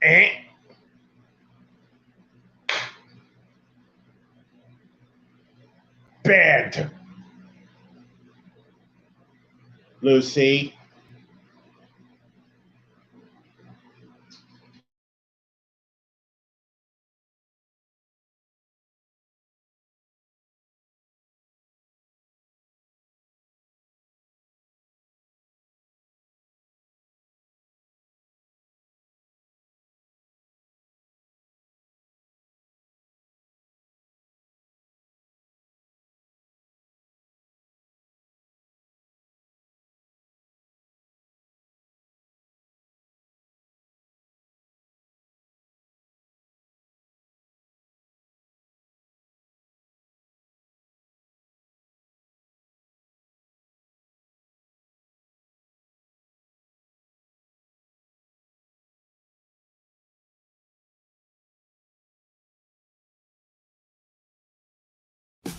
Eh. Bad. Lucy.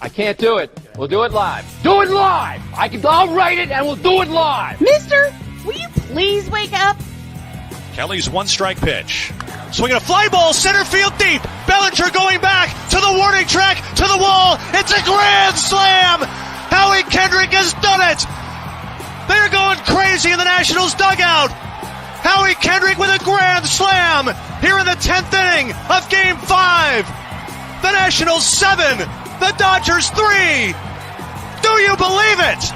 I can't do it. We'll do it live. Do it live! I'll write it and we'll do it live! Mister, will you please wake up? Kelly's one-strike pitch. Swinging a fly ball, center field deep. Bellinger going back to the warning track, to the wall. It's a grand slam! Howie Kendrick has done it! They're going crazy in the Nationals dugout! Howie Kendrick with a grand slam here in the 10th inning of Game 5. The Nationals 7, the Dodgers 3. Do you believe it?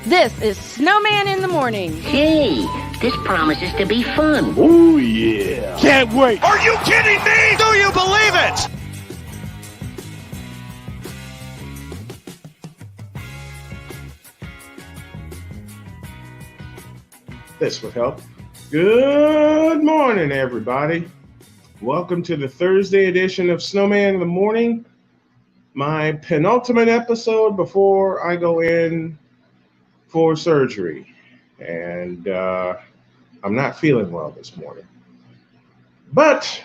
This is Snowman in the Morning. Hey, this promises to be fun. Oh, yeah. Can't wait. Are you kidding me? Do you believe it? This would help. Good morning, everybody. Welcome to the Thursday edition of Snowman in the Morning. My penultimate episode before I go in for surgery. And I'm not feeling well this morning. But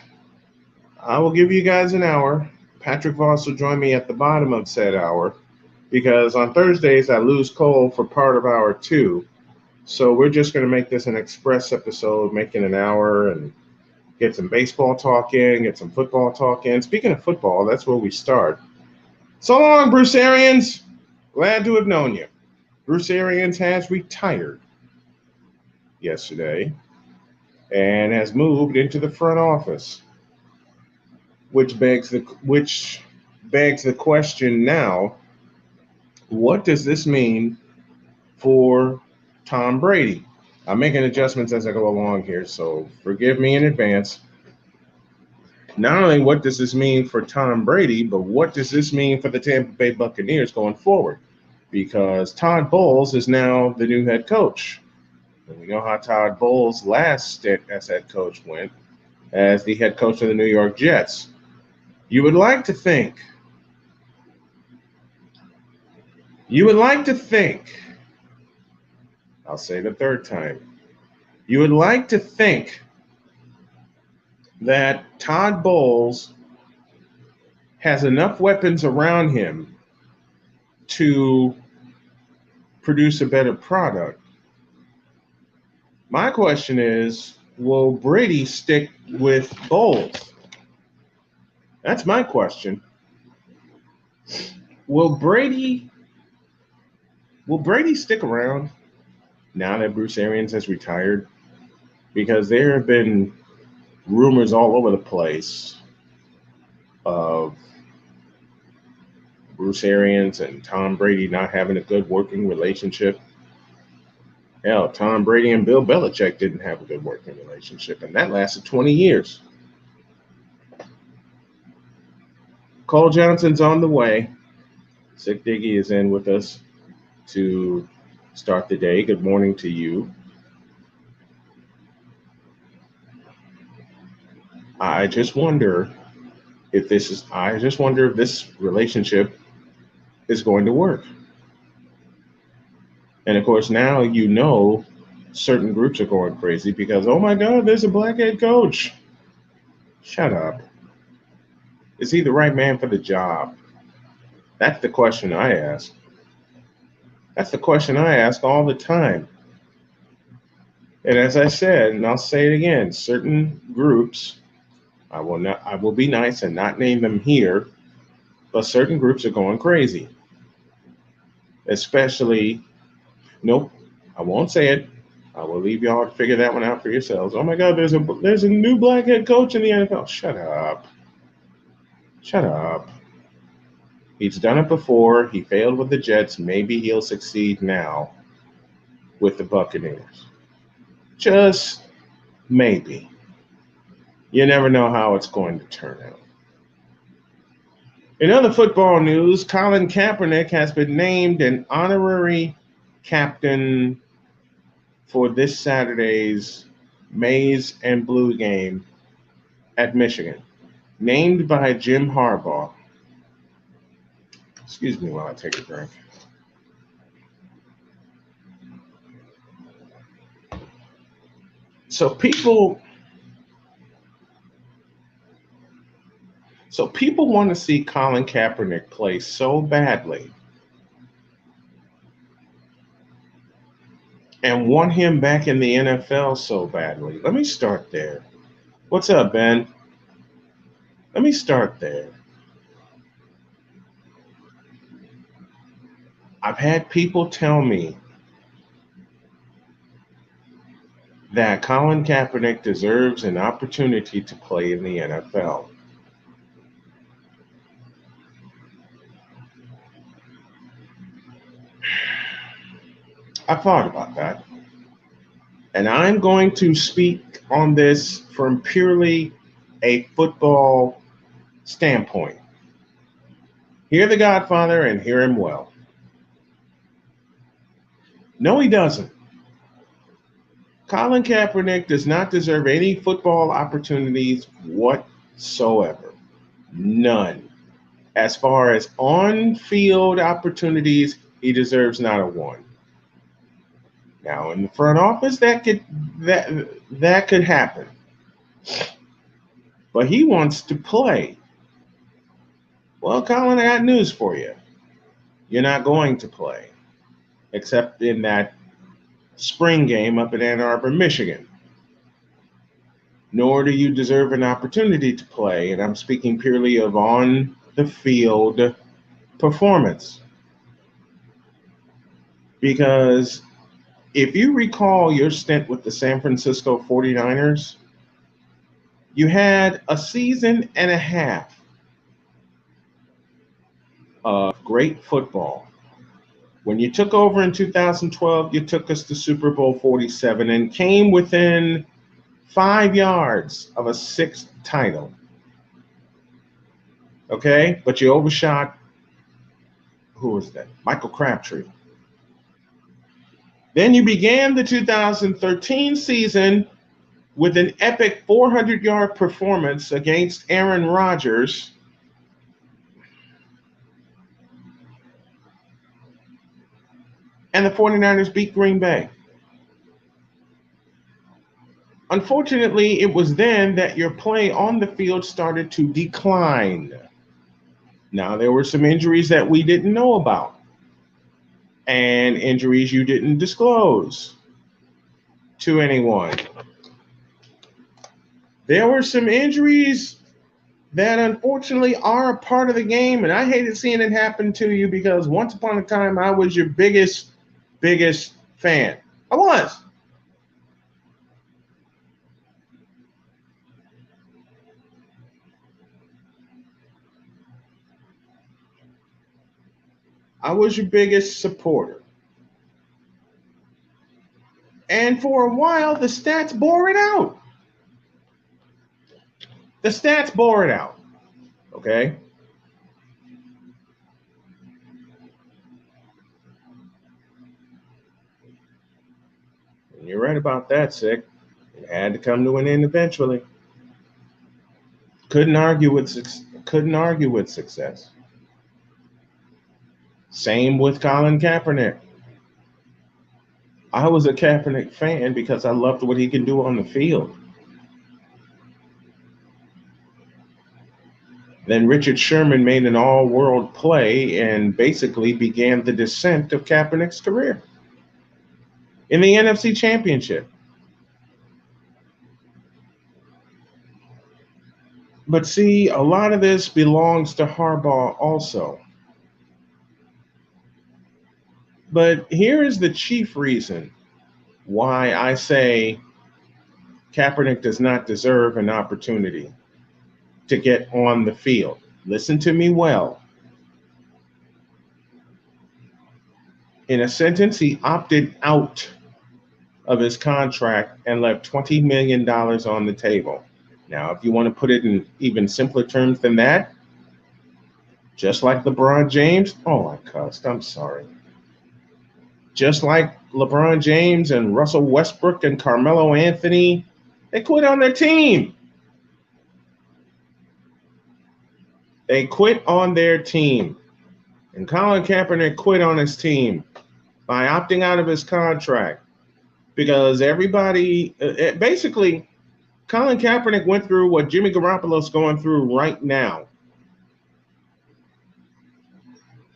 I will give you guys an hour. Patrick Voss will join me at the bottom of said hour because on Thursdays I lose Cole for part of hour 2. So we're just going to make this an express episode, making an hour and get some baseball talk in, get some football talk in. Speaking of football, that's where we start. So long, Bruce Arians. Glad to have known you. Bruce Arians has retired yesterday and has moved into the front office, which begs the question now, what does this mean for Tom Brady? I'm making adjustments as I go along here, so forgive me in advance. Not only what does this mean for Tom Brady, but what does this mean for the Tampa Bay Buccaneers going forward? Because Todd Bowles is now the new head coach. And we know how Todd Bowles' last stint as head coach went as the head coach of the New York Jets. You would like to think I'll say the third time. You would like to think that Todd Bowles has enough weapons around him to produce a better product. My question is, will Brady stick with Bowles? That's my question. Will Brady stick around now that Bruce Arians has retired? Because there have been rumors all over the place of Bruce Arians and Tom Brady not having a good working relationship. Hell, Tom Brady and Bill Belichick didn't have a good working relationship, and that lasted 20 years. Cole Johnson's on the way. Sick Diggy is in with us to start the day. Good morning to you. I just wonder if this relationship is going to work. And of course, now you know certain groups are going crazy because, oh my God, there's a black head coach. Shut up. Is he the right man for the job? That's the question I ask. That's the question I ask all the time. And as I said, and I'll say it again, certain groups, I will be nice and not name them here, but certain groups are going crazy. Especially, nope, I won't say it. I will leave y'all to figure that one out for yourselves. Oh my God, there's a new black head coach in the NFL. Shut up. Shut up. He's done it before. He failed with the Jets. Maybe he'll succeed now with the Buccaneers. Just maybe. You never know how it's going to turn out. In other football news, Colin Kaepernick has been named an honorary captain for this Saturday's Maize and Blue game at Michigan, named by Jim Harbaugh. Excuse me while I take a drink. So people want to see Colin Kaepernick play so badly and want him back in the NFL so badly. Let me start there. What's up, Ben? Let me start there. I've had people tell me that Colin Kaepernick deserves an opportunity to play in the NFL. I thought about that. And I'm going to speak on this from purely a football standpoint. Hear the Godfather and hear him well. No, he doesn't. Colin Kaepernick does not deserve any football opportunities whatsoever. None. As far as on-field opportunities, he deserves not a one. Now, in the front office, that could happen. But he wants to play. Well, Colin, I got news for you. You're not going to play, except in that spring game up in Ann Arbor, Michigan. Nor do you deserve an opportunity to play, and I'm speaking purely of on-the-field performance. Because if you recall your stint with the San Francisco 49ers, you had a season and a half of great football. When you took over in 2012, you took us to Super Bowl 47 and came within 5 yards of a sixth title. Okay? But you overshot, who was that? Michael Crabtree. Then you began the 2013 season with an epic 400-yard performance against Aaron Rodgers. And the 49ers beat Green Bay. Unfortunately, it was then that your play on the field started to decline. Now, there were some injuries that we didn't know about, and injuries you didn't disclose to anyone. There were some injuries that unfortunately are a part of the game, and I hated seeing it happen to you because once upon a time I was your biggest fan. I was. I was your biggest supporter. And for a while, the stats bore it out. The stats bore it out. Okay? And you're right about that, Sick. It had to come to an end eventually. Couldn't argue with success. Same with Colin Kaepernick. I was a Kaepernick fan because I loved what he can do on the field. Then Richard Sherman made an all-world play and basically began the descent of Kaepernick's career in the NFC Championship. But see, a lot of this belongs to Harbaugh also. But here is the chief reason why I say Kaepernick does not deserve an opportunity to get on the field. Listen to me well. In a sentence, he opted out of his contract and left $20 million on the table. Now, if you want to put it in even simpler terms than that, just like LeBron James, oh, I cussed, I'm sorry. Just like LeBron James and Russell Westbrook and Carmelo Anthony, they quit on their team. They quit on their team. And Colin Kaepernick quit on his team by opting out of his contract because everybody, basically, Colin Kaepernick went through what Jimmy Garoppolo's going through right now.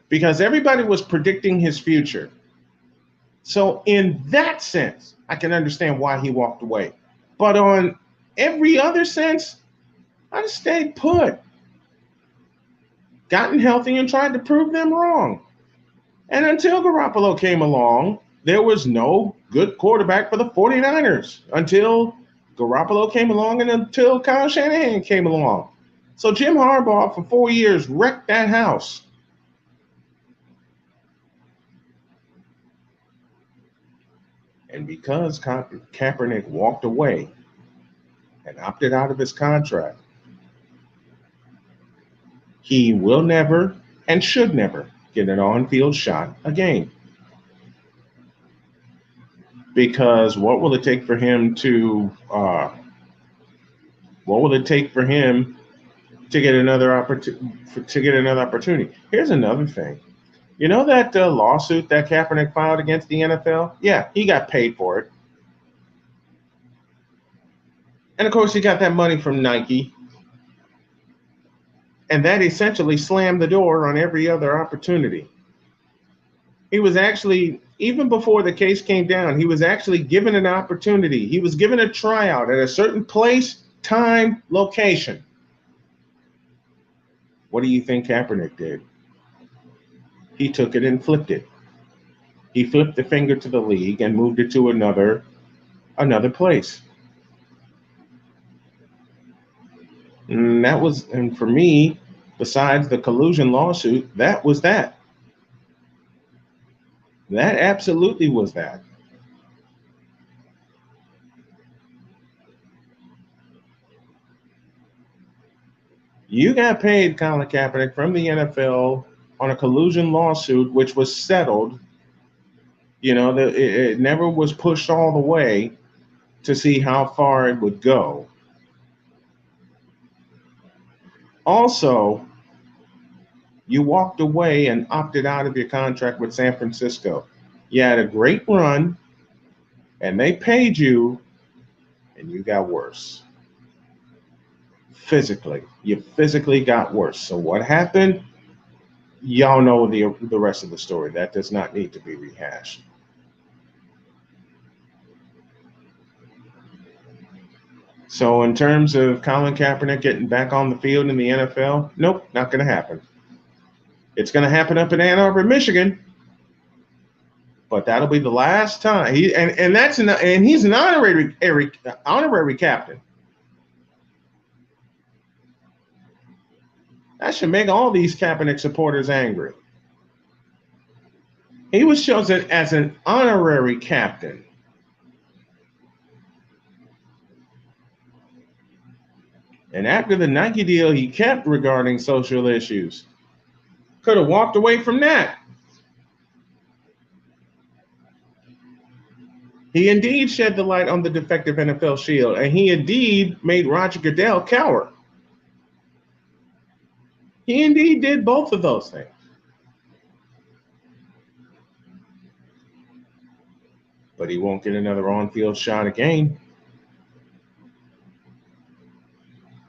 Because everybody was predicting his future. So in that sense, I can understand why he walked away. But on every other sense, I just stayed put. Gotten healthy and tried to prove them wrong. And until Garoppolo came along, there was no good quarterback for the 49ers until Garoppolo came along and until Kyle Shanahan came along. So Jim Harbaugh for 4 years wrecked that house. And because Kaepernick walked away and opted out of his contract, he will never and should never get an on-field shot again. Because what will it take for him to get another opportunity? Here's another thing. You know that lawsuit that Kaepernick filed against the NFL? Yeah, he got paid for it. And of course, he got that money from Nike. And that essentially slammed the door on every other opportunity. He was actually, even before the case came down, he was actually given an opportunity. He was given a tryout at a certain place, time, location. What do you think Kaepernick did? He took it and flipped it. He flipped the finger to the league and moved it to another place. And for me, besides the collusion lawsuit, that was that. That absolutely was that. You got paid, Colin Kaepernick, from the NFL on a collusion lawsuit, which was settled. You know, it never was pushed all the way to see how far it would go. Also, you walked away and opted out of your contract with San Francisco. You had a great run, and they paid you, and you got worse. You physically got worse. So what happened? Y'all know the rest of the story. That does not need to be rehashed. So in terms of Colin Kaepernick getting back on the field in the NFL, nope, not going to happen. It's going to happen up in Ann Arbor, Michigan, but that'll be the last time. He's an honorary captain. That should make all these Kaepernick supporters angry. He was chosen as an honorary captain. And after the Nike deal he kept regarding social issues, could have walked away from that. He indeed shed the light on the defective NFL shield, and he indeed made Roger Goodell cower. He indeed did both of those things. But he won't get another on-field shot again.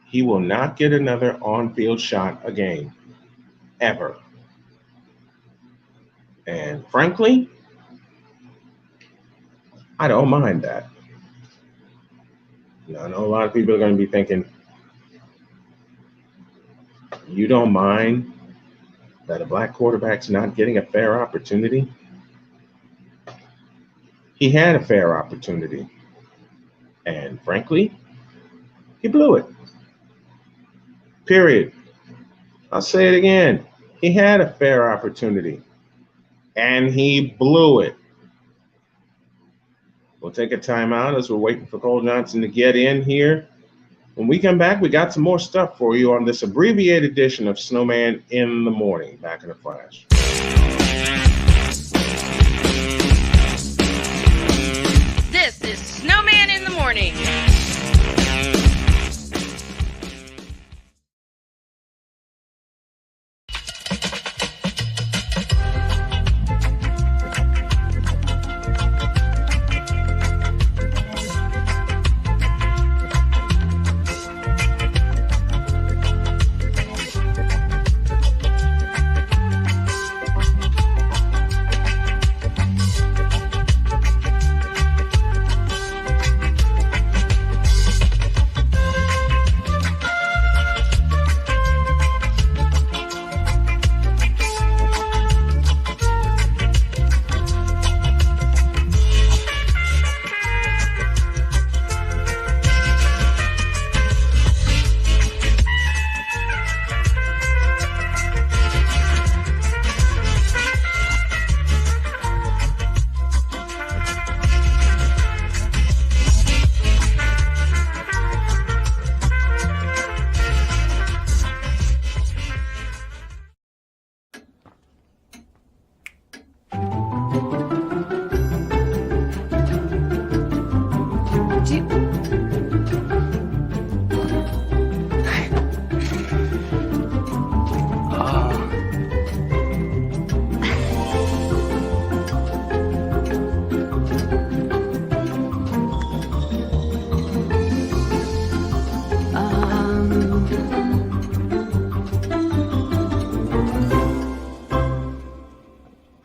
He will not get another on-field shot again, ever. And frankly, I don't mind that. I know a lot of people are going to be thinking, You don't mind that a black quarterback's not getting a fair opportunity? He had a fair opportunity. And frankly, he blew it. Period. I'll say it again. He had a fair opportunity. And he blew it. We'll take a timeout as we're waiting for Cole Johnson to get in here. When we come back, we got some more stuff for you on this abbreviated edition of Snowman in the Morning. Back in a flash. This is Snowman in the Morning.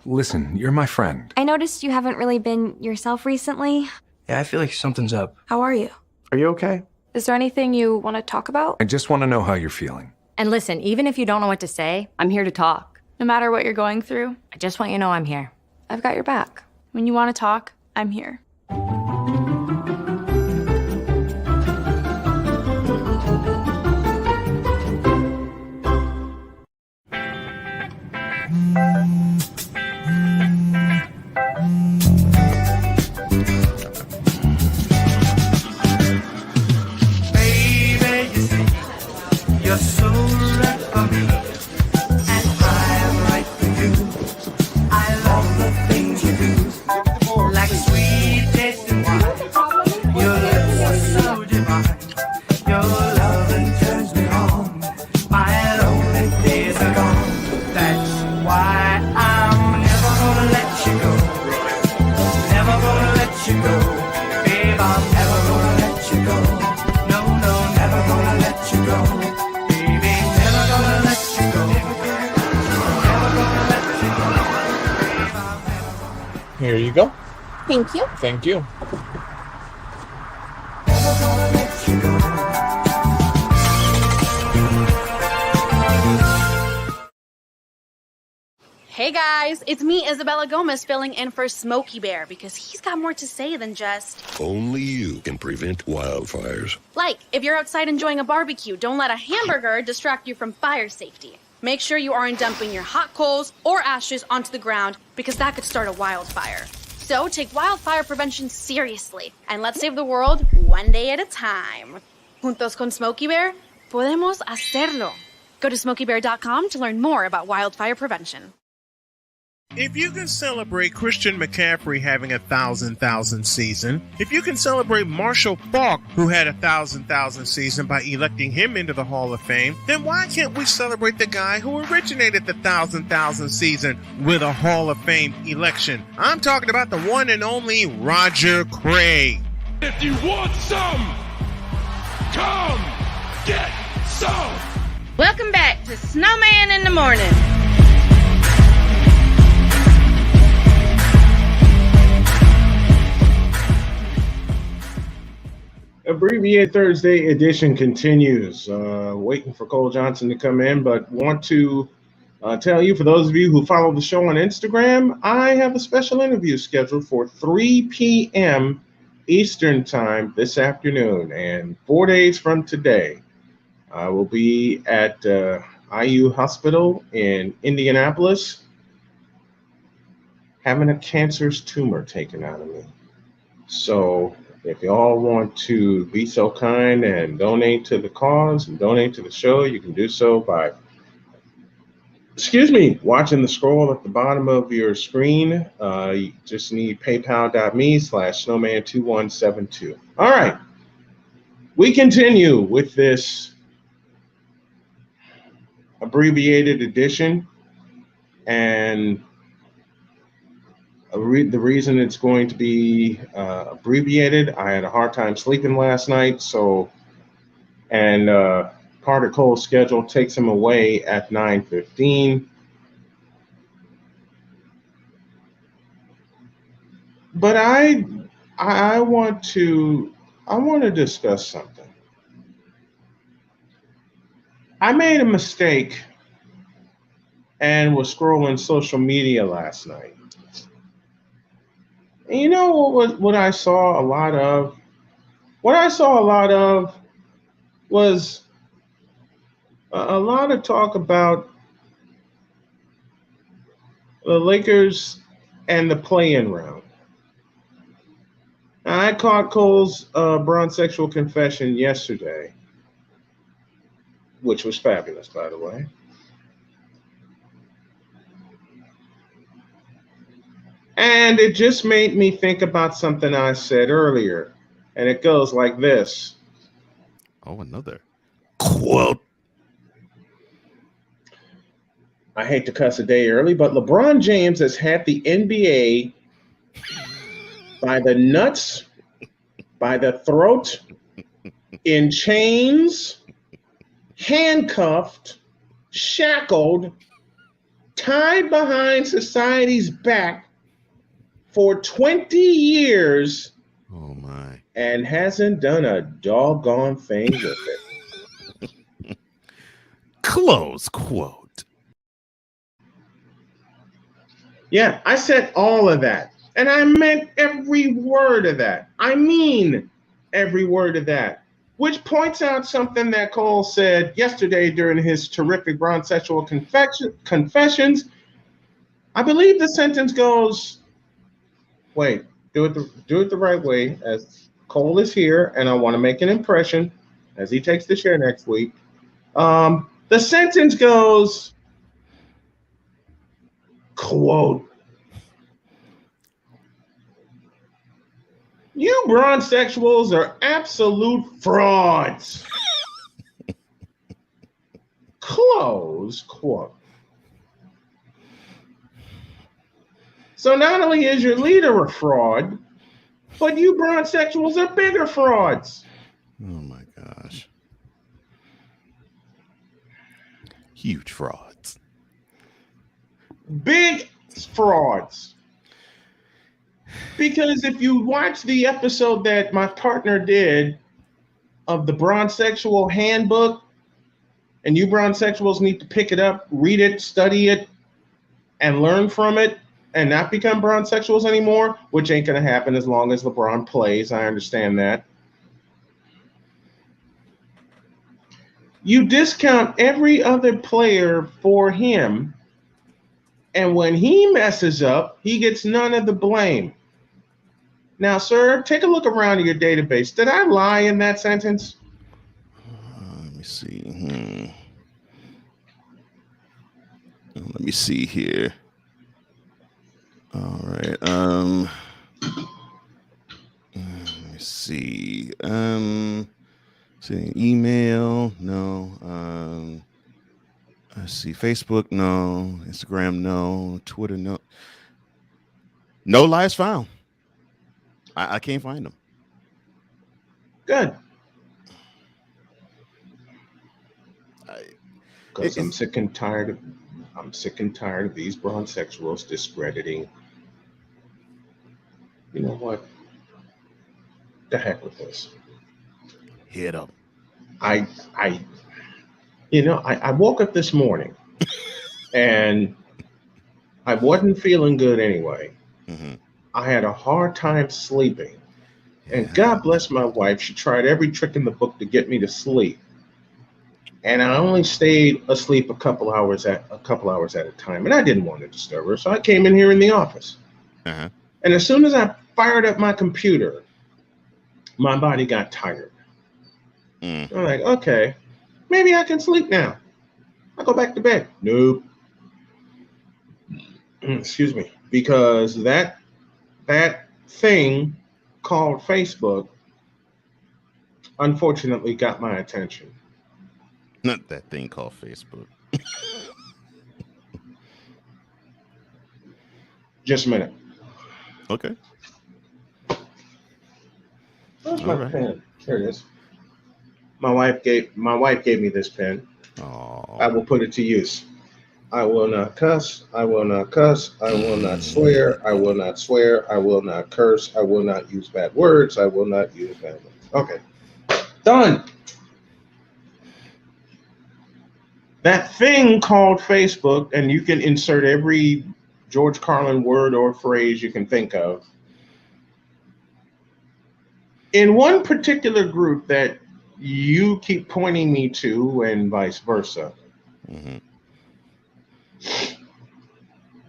Listen, you're my friend. I noticed you haven't really been yourself recently. Yeah, I feel like something's up. How are you? Are you okay? Is there anything you want to talk about? I just want to know how you're feeling. And listen, even if you don't know what to say, I'm here to talk. No matter what you're going through, I just want you to know I'm here. I've got your back. when you want to talk, I'm here. You're so right for me, and I'm right for you. I love the things you do, like sweet tasting wine. Your lips are so divine. Your loving turns me on. My lonely days are gone. That's why I'm never gonna let you go. Never gonna let you go, babe. I'm never gonna let you go. No, no, never gonna let you go. Here you go. Thank you. Thank you. Hey guys, it's me, Isabella Gomez, filling in for Smokey Bear because he's got more to say than just... Only you can prevent wildfires. Like, if you're outside enjoying a barbecue, don't let a hamburger distract you from fire safety. Make sure you aren't dumping your hot coals or ashes onto the ground because that could start a wildfire. So take wildfire prevention seriously and let's save the world one day at a time. Juntos con Smokey Bear, podemos hacerlo. Go to smokeybear.com to learn more about wildfire prevention. If you can celebrate Christian McCaffrey having a 1,000,000 season, if you can celebrate Marshall Faulk, who had a 1,000,000 season by electing him into the Hall of Fame, then why can't we celebrate the guy who originated the 1,000,000 season with a Hall of Fame election? I'm talking about the one and only Roger Craig. If you want some, come get some. Welcome back to Snowman in the Morning. Abbreviated Thursday edition continues. Waiting for Cole Johnson to come in, but want to tell you, for those of you who follow the show on Instagram, I have a special interview scheduled for 3 p.m. Eastern Time this afternoon. And 4 days from today, I will be at IU Hospital in Indianapolis having a cancerous tumor taken out of me. So if y'all want to be so kind and donate to the cause and donate to the show, you can do so by, watching the scroll at the bottom of your screen. You just need paypal.me/snowman2172. All right. We continue with this abbreviated edition, and the reason it's going to be abbreviated, I had a hard time sleeping last night, and Carter Cole's schedule takes him away at 9:15. But I want to discuss something. I made a mistake and was scrolling social media last night. And you know what I saw a lot of? What I saw a lot of was a lot of talk about the Lakers and the play-in round. Now, I caught Cole's bronzexual confession yesterday, which was fabulous, by the way. And it just made me think about something I said earlier, and it goes like this. Oh, another quote. I hate to cuss a day early, but LeBron James has had the NBA by the nuts, by the throat, in chains, handcuffed, shackled, tied behind society's back for 20 years. Oh my. And hasn't done a doggone thing with it. Close quote. Yeah, I said all of that. And I meant every word of that. I mean every word of that. Which points out something that Cole said yesterday during his terrific bronzexual confessions. I believe the sentence goes, wait, do it the right way, as Cole is here, and I want to make an impression as he takes the share next week. The sentence goes, quote, "You bronzexuals are absolute frauds." Close quote. So not only is your leader a fraud, but you bronzexuals are bigger frauds. Oh my gosh. Huge frauds. Big frauds. Because if you watch the episode that my partner did of the Bronzexual Handbook, and you bronzexuals need to pick it up, read it, study it, and learn from it, and not become bronzexuals anymore, which ain't going to happen as long as LeBron plays. I understand that. You discount every other player for him, and when he messes up, he gets none of the blame. Now, sir, take a look around in your database. Did I lie in that sentence? Let me see. Let me see here. All right. Let me see. See email. No. Let's see. Facebook. No. Instagram. No. Twitter. No. No lies found. I can't find them. Good. Because I'm sick and tired of these bronzexuals discrediting. You know what? The heck with this. Hit him. I woke up this morning and I wasn't feeling good anyway. Mm-hmm. I had a hard time sleeping. Yeah. And God bless my wife. She tried every trick in the book to get me to sleep. And I only stayed asleep a couple hours at a time. And I didn't want to disturb her. So I came in here in the office. Uh-huh. And as soon as I fired up my computer, my body got tired. I'm like, okay, maybe I can sleep now. I'll go back to bed. Nope. Excuse me. Because that thing called Facebook unfortunately got my attention. Not that thing called Facebook. Just a minute. Okay. Where's my pen? Here it is. My wife gave me this pen. Oh. I will put it to use. I will not cuss. I will not cuss. I will not swear. I will not swear. I will not curse. I will not use bad words. I will not use bad words. Okay. Done. That thing called Facebook, and you can insert every George Carlin word or phrase you can think of. In one particular group that you keep pointing me to, and vice versa. Mm-hmm.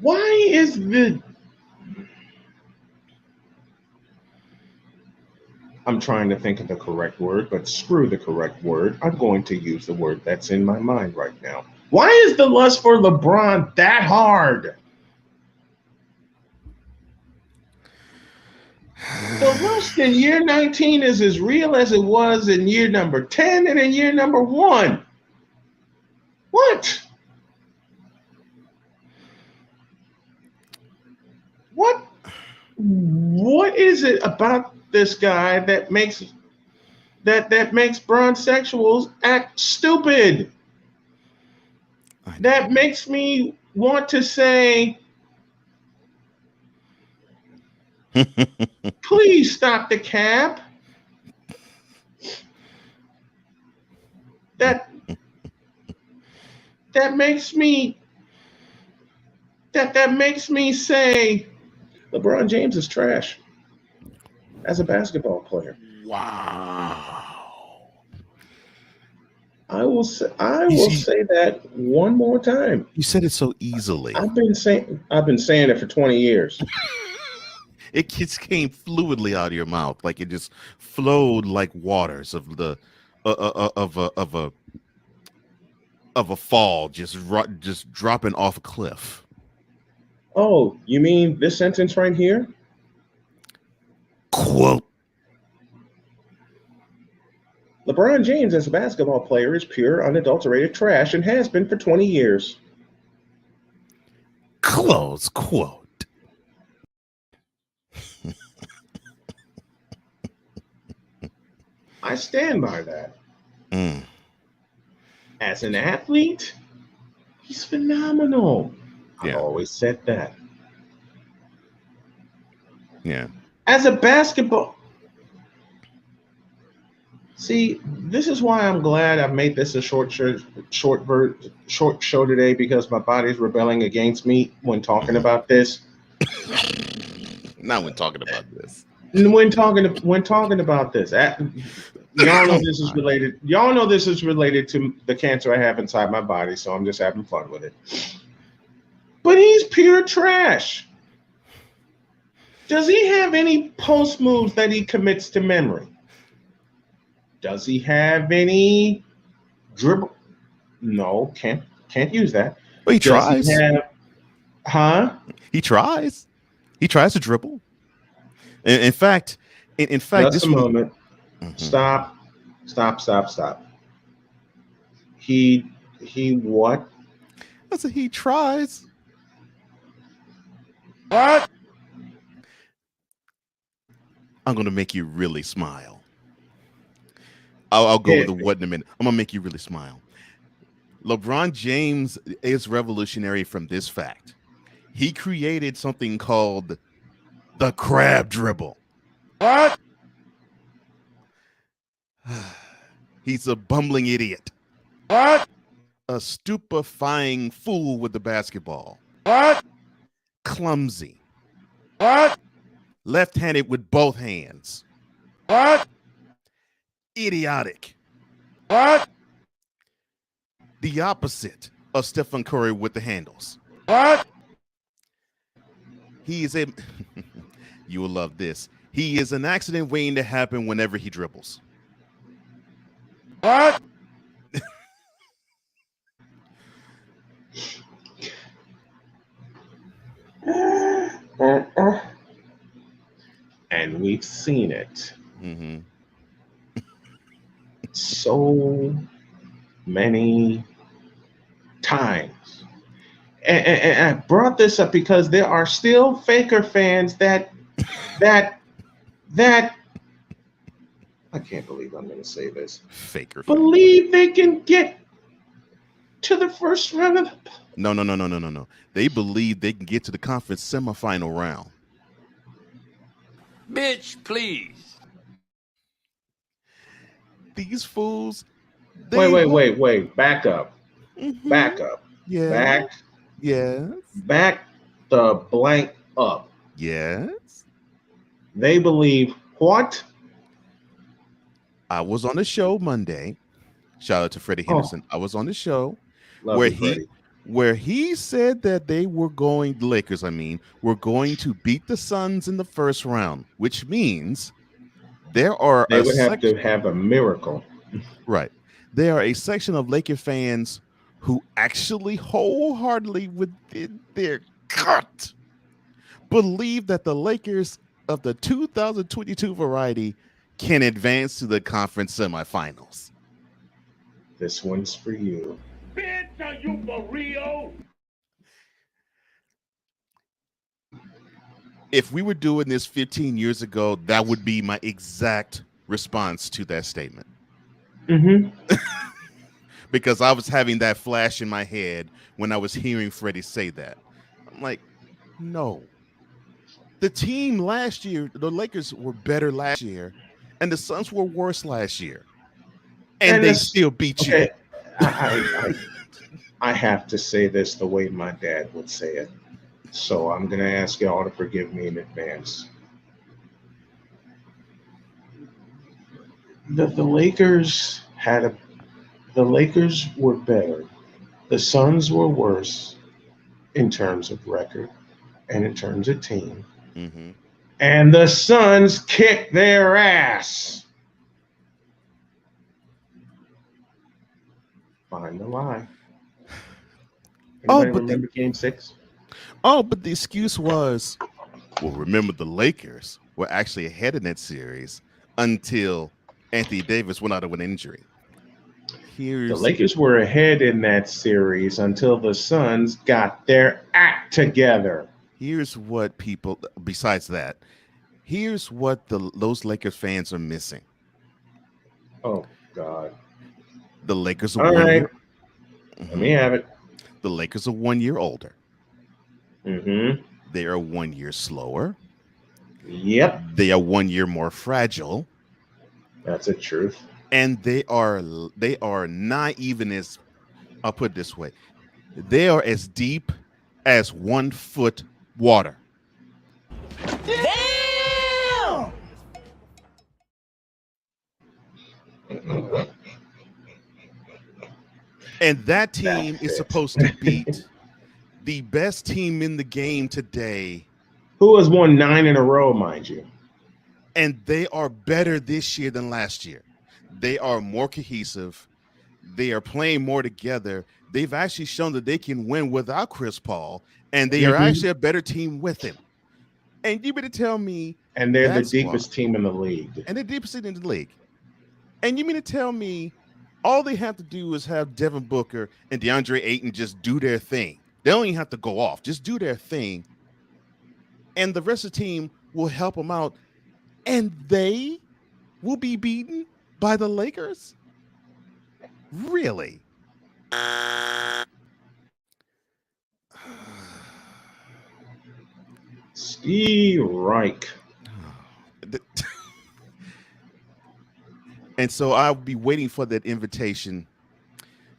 Why is I'm trying to think of the correct word, but screw the correct word. I'm going to use the word that's in my mind right now. Why is the lust for LeBron that hard? The lust in year 19 is as real as it was in year number 10 and in year number 1. What? What is it about this guy that makes bronsexuals act stupid? That makes me want to say, please stop the cap. That makes me say LeBron James is trash as a basketball player. Wow. I will say that one more time. You said it so easily. I've been saying it for 20 years. It just came fluidly out of your mouth, like it just flowed like waters of the of a fall, just dropping off a cliff. Oh, you mean this sentence right here? Quote. LeBron James as a basketball player is pure, unadulterated trash and has been for 20 years. Close quote. I stand by that. As an athlete, he's phenomenal. Yeah. I've always said that. Yeah. As a basketball, see, this is why I'm glad I've made this a short show today, because my body's rebelling against me when talking about this. Not when talking about this. When talking about this, y'all know this is related. Y'all know this is related to the cancer I have inside my body, so I'm just having fun with it. But he's pure trash. Does he have any post moves that he commits to memory? Does he have any dribble? No, can't use that. Well, he tries. He tries. He tries to dribble. In fact, just a moment. Stop. He what? I said he tries. What? I'm gonna make you really smile. I'll go with the what in a minute. I'm gonna make you really smile. LeBron James is revolutionary from this fact. He created something called the crab dribble. What? He's a bumbling idiot. What? A stupefying fool with the basketball. What? Clumsy. What? Left-handed with both hands. What? Idiotic. What? The opposite of Stephen Curry with the handles. What? He is a you will love this. He is an accident waiting to happen whenever he dribbles. What? And we've seen it Mm-hmm. so many times. And I brought this up because there are still Faker fans that I can't believe I'm going to say this. Faker fans. Believe they can get to the first round of the... No. They believe they can get to the conference semifinal round. Bitch, please. These fools. Wait. Back up. Mm-hmm. Back up. Yeah. Yes. Back the blank up. Yes. They believe what? I was on the show Monday. Shout out to Freddie Henderson. I was on the show where he said that the Lakers, were going to beat the Suns in the first round, which means they would have to have a miracle. Right. There are a section of Laker fans who actually wholeheartedly within their gut believe that the Lakers of the 2022 variety can advance to the conference semifinals. This one's for you. Bitch, are you for real? If we were doing this 15 years ago, that would be my exact response to that statement. Mm-hmm. Because I was having that flash in my head when I was hearing Freddie say that. I'm like, no. The team last year, the Lakers were better last year, and the Suns were worse last year. And they still beat you. I have to say this the way my dad would say it. So I'm going to ask you all to forgive me in advance. The Lakers were better. The Suns were worse in terms of record and in terms of team. Mm-hmm. And the Suns kicked their ass. Find the lie. Anybody remember Game 6? Oh, but the excuse was, well, remember the Lakers were actually ahead in that series until Anthony Davis went out with an injury. The Lakers were ahead in that series until the Suns got their act together. Here's what people, besides that, here's what those Lakers fans are missing. Oh, God. The Lakers are all 1 right. year. Let me have it. The Lakers are 1 year older. Mm-hmm. They are 1 year slower. Yep. They are 1 year more fragile. That's the truth. And they are not even as, I'll put it this way, they are as deep as 1 foot water. Damn! And that team is supposed to beat the best team in the game today. Who has won 9 in a row, mind you. And they are better this year than last year. They are more cohesive. They are playing more together. They've actually shown that they can win without Chris Paul, and they are actually a better team with him. And you better tell me. And they're the deepest team in the league. And they're the deepest team in the league. And you mean to tell me all they have to do is have Devin Booker and DeAndre Ayton just do their thing. They don't even have to go off. Just do their thing. And the rest of the team will help them out. And they will be beaten by the Lakers? Really? Steve Reich. And so I'll be waiting for that invitation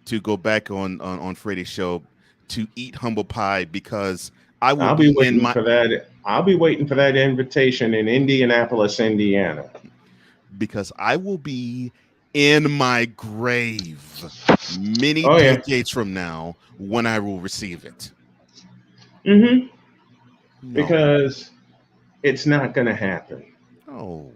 to go back on Freddie's show to eat humble pie, because I will I'll be be waiting in my for that. I'll be waiting for that invitation in Indianapolis, Indiana. because I will be in my grave many Oh, yeah. decades from now when I will receive it. Mm-hmm. No. Because it's not going to happen. Oh.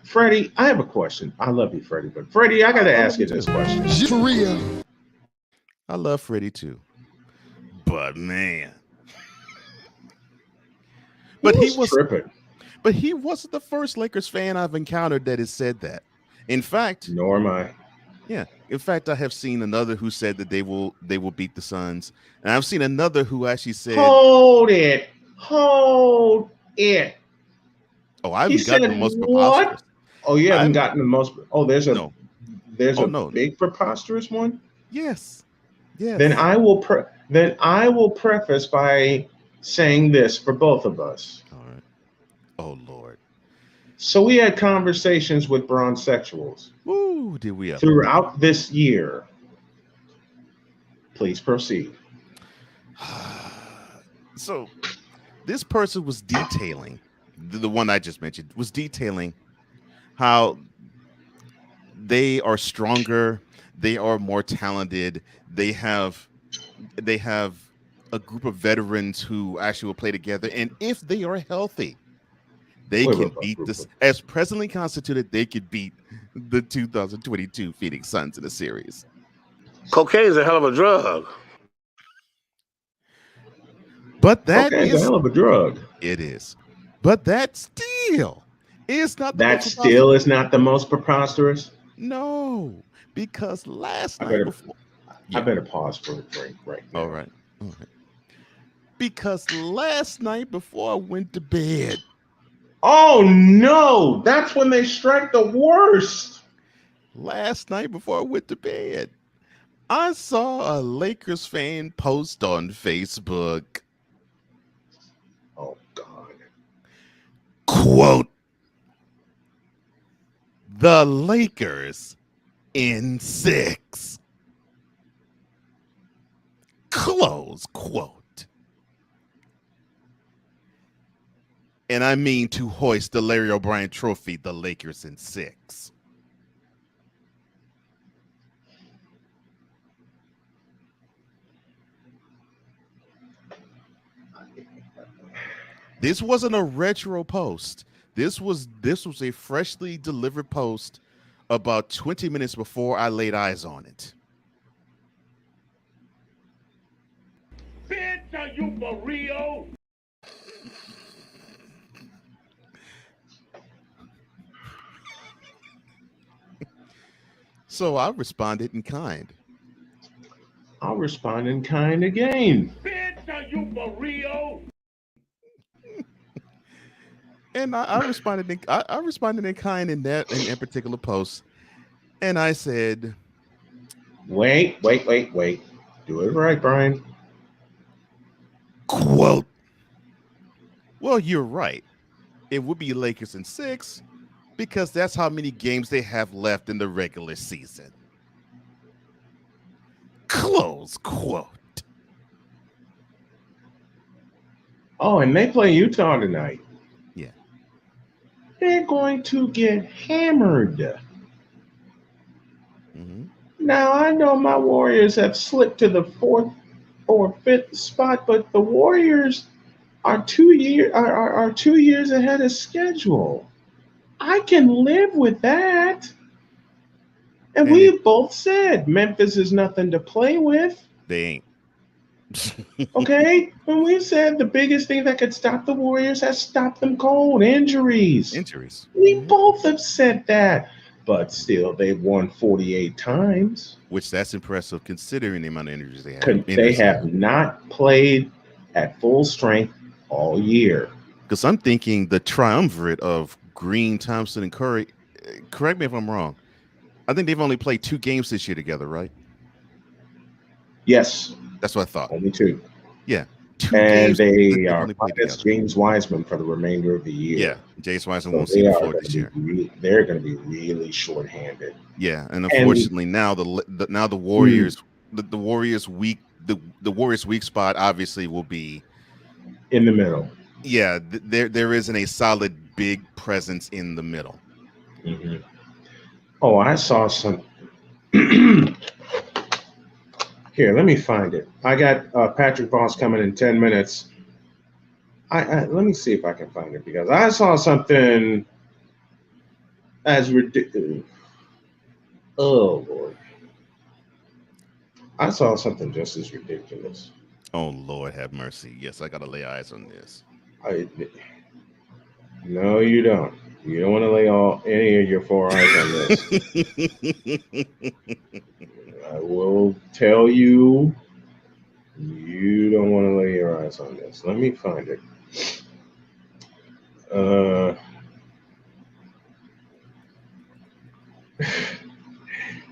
Freddie, I have a question. I love you, Freddie, but Freddie, I got to ask you this question. For real. I love Freddie too. But man. But he was tripping. But he wasn't the first Lakers fan I've encountered that has said that. In fact, nor am I. Yeah. In fact, I have seen another who said that they will beat the Suns. And I've seen another who actually said, Hold it. Oh, I haven't gotten the most preposterous. Oh, you haven't gotten the most. Oh, there's a no. big preposterous one. Yes. Yes. Then I will preface by saying this for both of us. All right. Oh Lord. So we had conversations with bronzesexuals. Ooh, did we ever? Throughout this year. Please proceed. So this person was detailing, the one I just mentioned, was detailing how they are stronger, they are more talented, they have a group of veterans who actually will play together, and if they are healthy, they can beat this, as presently constituted, they could beat the 2022 Phoenix Suns in a series. Cocaine is a hell of a drug. But that is a hell of a drug. It is. But that still is not the that most still is not the most preposterous. No, because last night I better pause for a break right now. All right. Because last night before I went to bed. Oh no, that's when they strike the worst. Last night before I went to bed, I saw a Lakers fan post on Facebook. Oh God. Quote, "The Lakers in 6." Close quote. And I mean to hoist the Larry O'Brien trophy, the Lakers in 6. This wasn't a retro post. This was a freshly delivered post about 20 minutes before I laid eyes on it. Bitch, are you for real? So I responded in kind. I'll respond in kind again. Bitch, are you for real? And I responded in kind in that particular post. And I said, Wait. Do it right, Brian. Quote, "Well, you're right. It would be Lakers in 6 because that's how many games they have left in the regular season." Close quote. Oh, and they play Utah tonight. Yeah. They're going to get hammered. Mm-hmm. Now, I know my Warriors have slipped to the 4th or 5th spot, but the Warriors are 2 years ahead of schedule. I can live with that. And we both said Memphis is nothing to play with. They ain't. Okay? When we said the biggest thing that could stop the Warriors has stopped them cold, injuries. We both have said that. But still, they've won 48 times. Which that's impressive considering the amount of injuries they have. They have not played at full strength all year. Because I'm thinking the triumvirate of Green, Thompson, and Curry, correct me if I'm wrong, I think they've only played 2 games this year together, right? Yes. That's what I thought. Only 2. Yeah. And they are only played minus together. James Wiseman for the remainder of the year. Yeah, James Wiseman So won't see they the are floor going this to year. be they're going to be really shorthanded. Yeah, and unfortunately now the Warriors the Warriors weak the Warriors weak spot obviously will be in the middle. Yeah, there isn't a solid big presence in the middle. Mm-hmm. Oh, I saw some. Here, let me find it. I got Patrick Voss coming in 10 minutes. Let me see if I can find it because I saw something as ridiculous. Oh Lord, I saw something just as ridiculous. Oh Lord, have mercy. Yes, I gotta lay eyes on this. No, you don't. You don't want to lay any of your 4 eyes on this. I will tell you, you don't want to lay your eyes on this. Let me find it.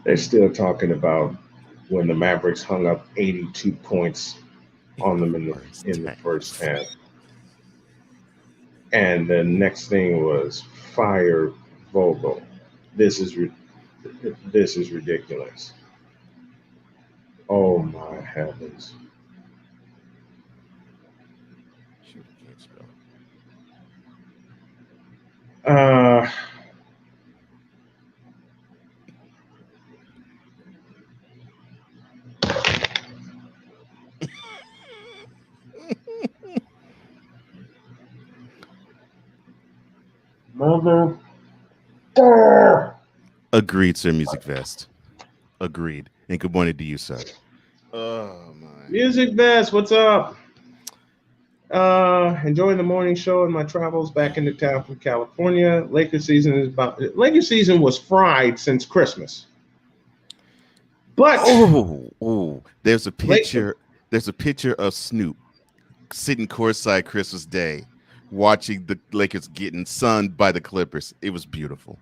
They're still talking about when the Mavericks hung up 82 points on them in the first half. And the next thing was fire Vogel. This is ridiculous. Oh my heavens. Shoot, I can't spell. Mother. Agreed, Sir Music Vest. Agreed. And good morning to you, sir. Oh my. Music Vest, what's up? Enjoying the morning show and my travels back into town from California. Lakers season was fried since Christmas. But there's a picture. There's a picture of Snoop sitting courtside Christmas Day, watching the Lakers getting sunned by the Clippers. It was beautiful.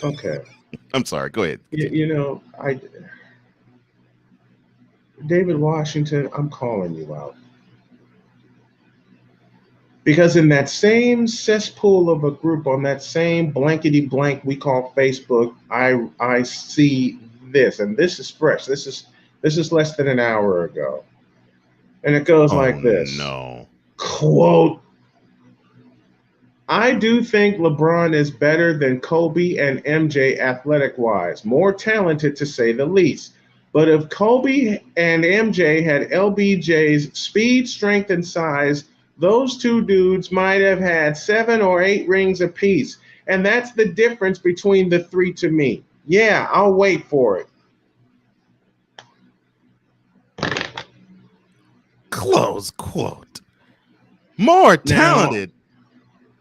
Okay. I'm sorry. Go ahead. David Washington, I'm calling you out. Because in that same cesspool of a group on that same blankety blank we call Facebook, I see this, and this is fresh. This is less than an hour ago. And it goes like this. No. Quote, I do think LeBron is better than Kobe and MJ athletic-wise, more talented to say the least. But if Kobe and MJ had LBJ's speed, strength, and size, those two dudes might have had 7 or 8 rings apiece. And that's the difference between the three to me. Yeah, I'll wait for it. Close quote. More talented.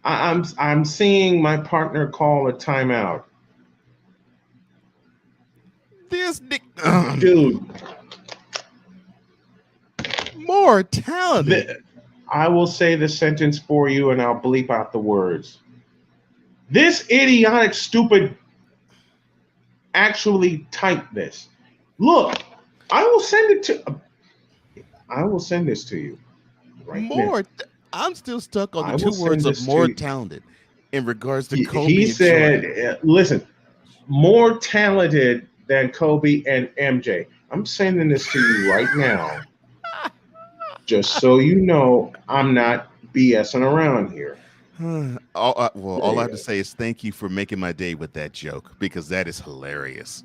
Now, I'm seeing my partner call a timeout. This dude. More talented. I will say the sentence for you and I'll bleep out the words. This idiotic, stupid actually typed this. Look, I will send this to you. Right more. I'm still stuck on the 2 words of more talented in regards to Kobe. He said, listen, more talented than Kobe and MJ. I'm sending this to you right now. Just so you know, I'm not BSing around here. All I have to say is thank you for making my day with that joke because that is hilarious.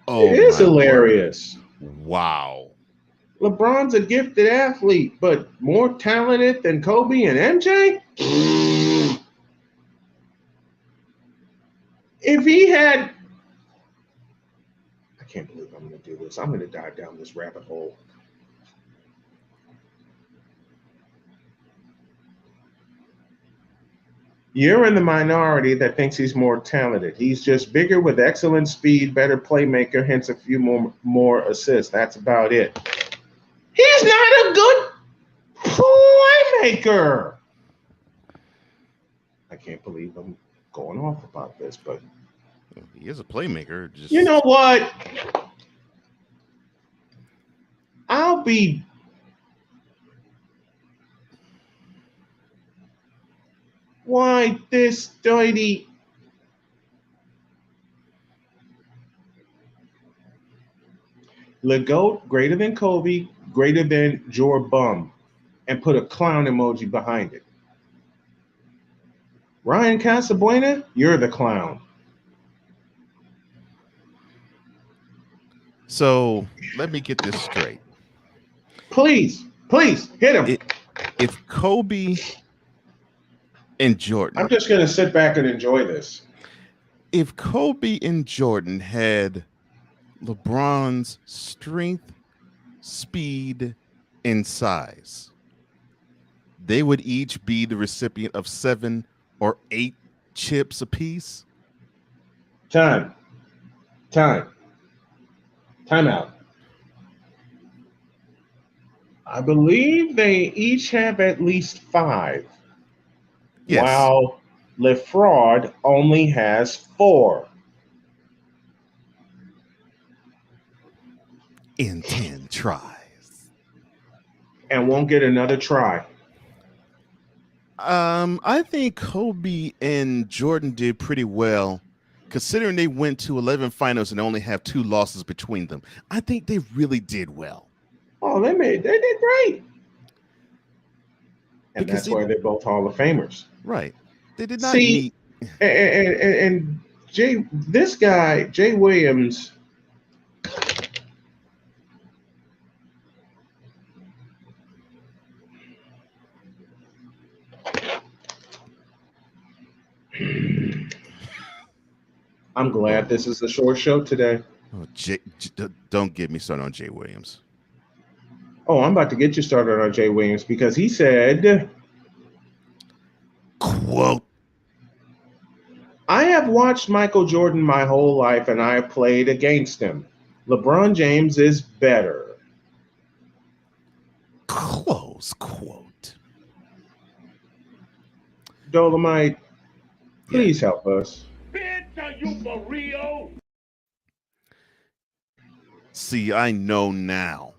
Oh, it is hilarious. Lord. Wow. LeBron's a gifted athlete, but more talented than Kobe and MJ? If he had... I can't believe I'm going to do this. I'm going to dive down this rabbit hole. You're in the minority that thinks he's more talented. He's just bigger with excellent speed, better playmaker, hence a few more assists. That's about it. He's not a good playmaker. I can't believe I'm going off about this, but he is a playmaker. You know what? I'll be Why this dirty? Legoat greater than Kobe, greater than Jor Bum, and put a clown emoji behind it. Ryan Casabuena, you're the clown. So let me get this straight. Please hit him. If Kobe and Jordan, I'm just going to sit back and enjoy this. If Kobe and Jordan had LeBron's strength, speed, and size, they would each be the recipient of 7 or 8 chips apiece. Time out. I believe they each have at least 5. Yes. While LeFraud only has 4. In 10 tries. And won't get another try. I think Kobe and Jordan did pretty well, considering they went to 11 finals and only have 2 losses between them. I think they really did well. Oh, they did great. And because that's why they're both Hall of Famers. Right. They did not meet. And this guy, Jay Williams, I'm glad this is a short show today. Oh, don't get me started on Jay Williams. Oh, I'm about to get you started on Jay Williams because he said, quote, I have watched Michael Jordan my whole life and I have played against him. LeBron James is better. Close quote. Dolomite, please help us. Bitch, are you for real? See, I know now.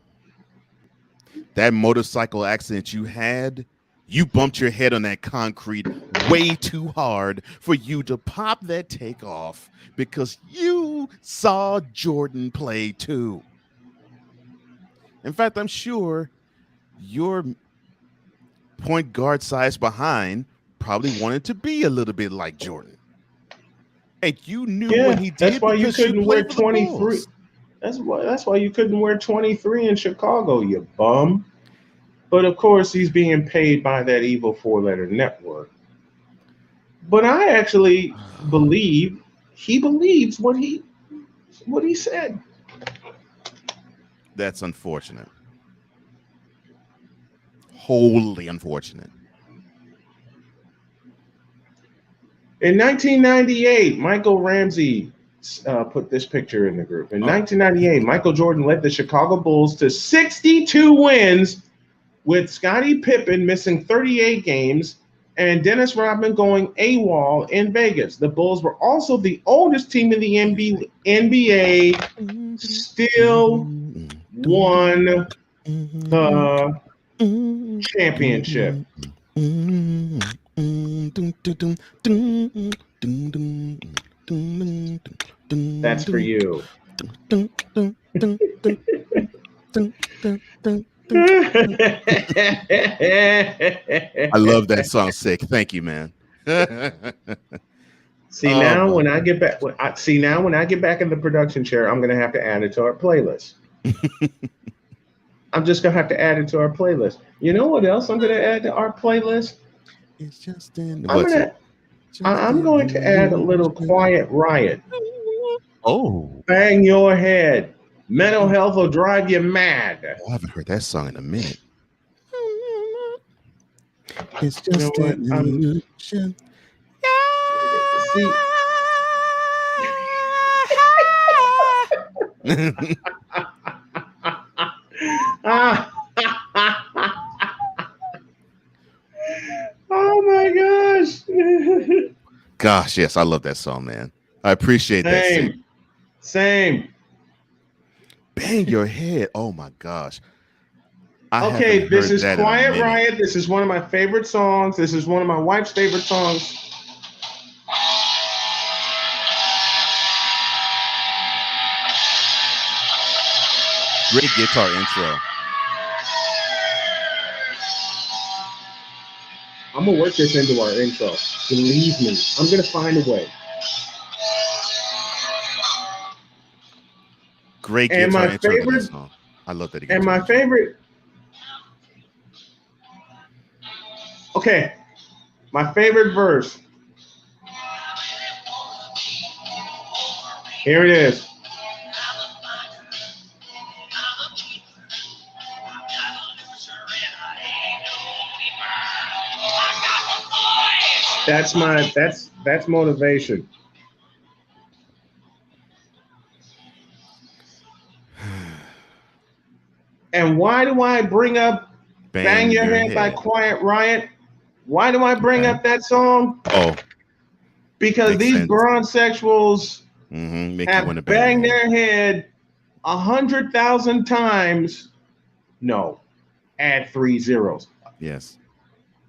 That motorcycle accident you had, you bumped your head on that concrete way too hard for you to pop that takeoff because you saw Jordan play too. In fact, I'm sure your point guard size behind probably wanted to be a little bit like Jordan. And you knew what he did. That's why you couldn't wear 23. That's why you couldn't wear 23 in Chicago, you bum. But of course, he's being paid by that evil 4-letter network. But I actually believe he believes what he said. That's unfortunate. Wholly unfortunate. In 1998, Michael Ramsey put this picture in the group. In 1998, Michael Jordan led the Chicago Bulls to 62 wins with Scottie Pippen missing 38 games and Dennis Rodman going AWOL in Vegas. The Bulls were also the oldest team in the NBA, still won the championship. That's for you. I love that song, Sick. Thank you, man. Now when I get back in the production chair, I'm gonna have to add it to our playlist. I'm just gonna have to add it to our playlist. You know what else I'm gonna add to our playlist? It's just in. I'm going to add a little Quiet Riot. Oh, bang your head. Mental health will drive you mad. I haven't heard that song in a minute. It's just an illusion. See. Oh my gosh. Gosh, yes, I love that song, man. I appreciate that. Same. Bang your head. Oh my gosh. Okay, haven't this heard is that in a Quiet minute. Riot. This is one of my favorite songs. This is one of my wife's favorite songs. Great guitar intro. I'm gonna work this into our intro. Believe me, I'm gonna find a way. Great And guitar my intro to that favorite, song. I love that. and my favorite. Okay, my favorite verse. Here it is. That's motivation. And why do I bring up Bang Your Head by Quiet Riot? Why do I bring up that song? Oh. Because these sense. bronzexuals Make you have want to banged their head 100,000 times. No, add 3 zeros. Yes.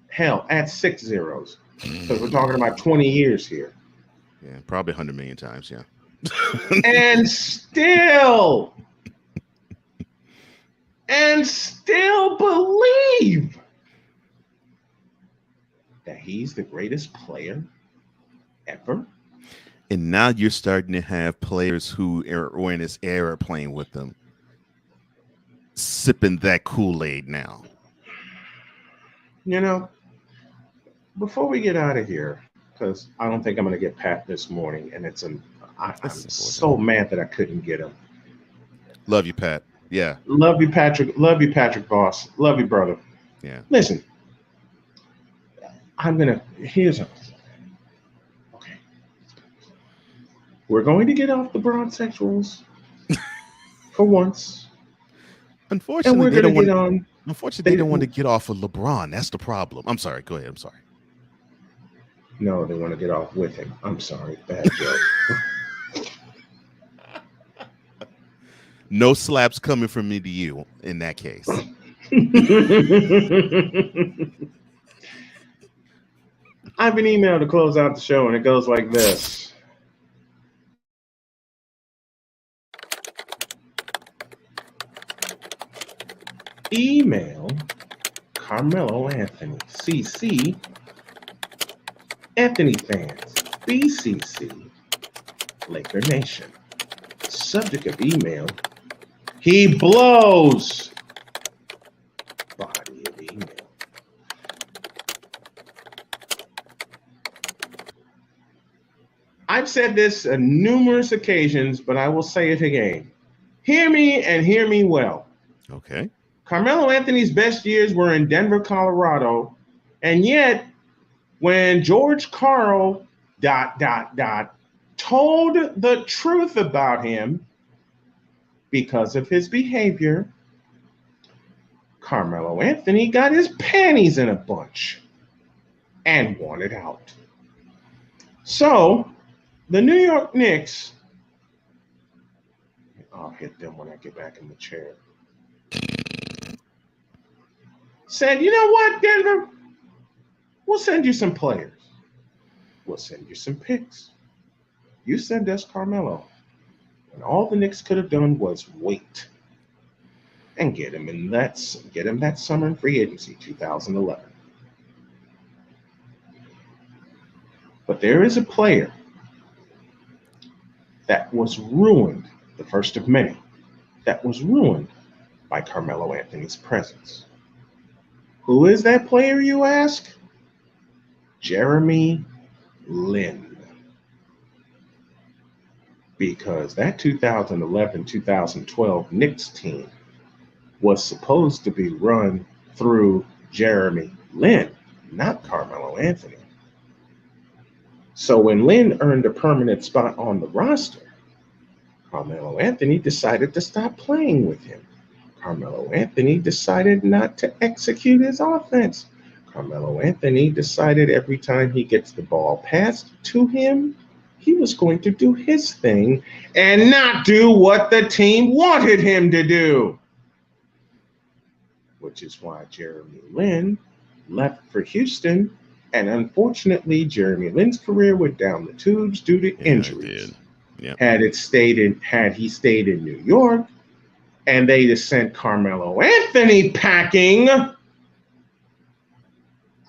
Hell, add 6 zeros. Because we're talking about 20 years here. Yeah, probably 100 million times. Yeah. And still believe that he's the greatest player ever. And now you're starting to have players who are in this era playing with them, sipping that Kool-Aid now. You know, before we get out of here, because I don't think I'm going to get Pat this morning, and I'm so mad that I couldn't get him. Love you, Pat. Yeah. Love you, Patrick. Love you, Patrick Boss. Love you, brother. Yeah. Listen, here's a. Okay. We're going to get off the bronzexuals for once. Unfortunately, they don't want to get off of LeBron. That's the problem. I'm sorry. Go ahead. I'm sorry. No, they want to get off with him. I'm sorry. Bad joke. No slaps coming from me to you in that case. I have an email to close out the show, and it goes like this. Email Carmelo Anthony, CC, Anthony fans, BCC, Laker Nation. Subject of email, he blows. Body of email. I've said this on numerous occasions, but I will say it again. Hear me and hear me well. Okay. Carmelo Anthony's best years were in Denver, Colorado, and yet when George Karl ... told the truth about him because of his behavior, Carmelo Anthony got his panties in a bunch and wanted out. So the New York Knicks, I'll hit them when I get back in the chair, said, you know what, Denver? We'll send you some players. We'll send you some picks. You send us Carmelo. And all the Knicks could have done was wait and get him that summer in free agency, 2011. But there is a player that was ruined, the first of many, that was ruined by Carmelo Anthony's presence. Who is that player, you ask? Jeremy Lin. Because that 2011-2012 Knicks team was supposed to be run through Jeremy Lin, not Carmelo Anthony. So when Lin earned a permanent spot on the roster, Carmelo Anthony decided to stop playing with him. Carmelo Anthony decided not to execute his offense. Carmelo Anthony decided every time he gets the ball passed to him, he was going to do his thing and not do what the team wanted him to do. which is why Jeremy Lin left for Houston. And unfortunately, Jeremy Lin's career went down the tubes due to injuries. Yep. Had he stayed in New York, and they just sent Carmelo Anthony packing,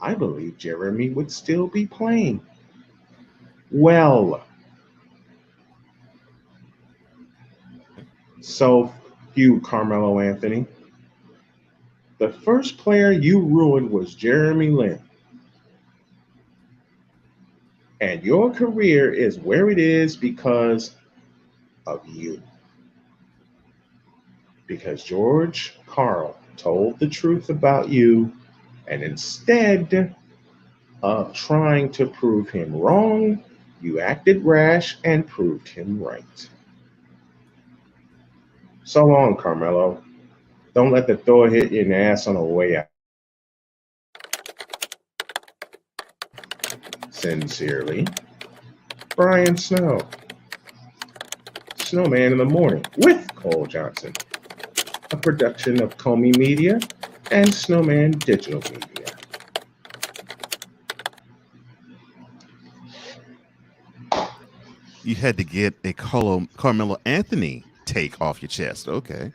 I believe Jeremy would still be playing. Well, so you, Carmelo Anthony, the first player you ruined was Jeremy Lin. And your career is where it is because of you. Because George Karl told the truth about you, and instead of trying to prove him wrong, you acted rash and proved him right. So long, Carmelo. Don't let the door hit you in the ass on the way out. Sincerely, Brian Snow. Snowman in the Morning with Cole Johnson. A production of Comey Media and Snowman Digital Media. You had to get a Carmelo Anthony take off your chest. Okay.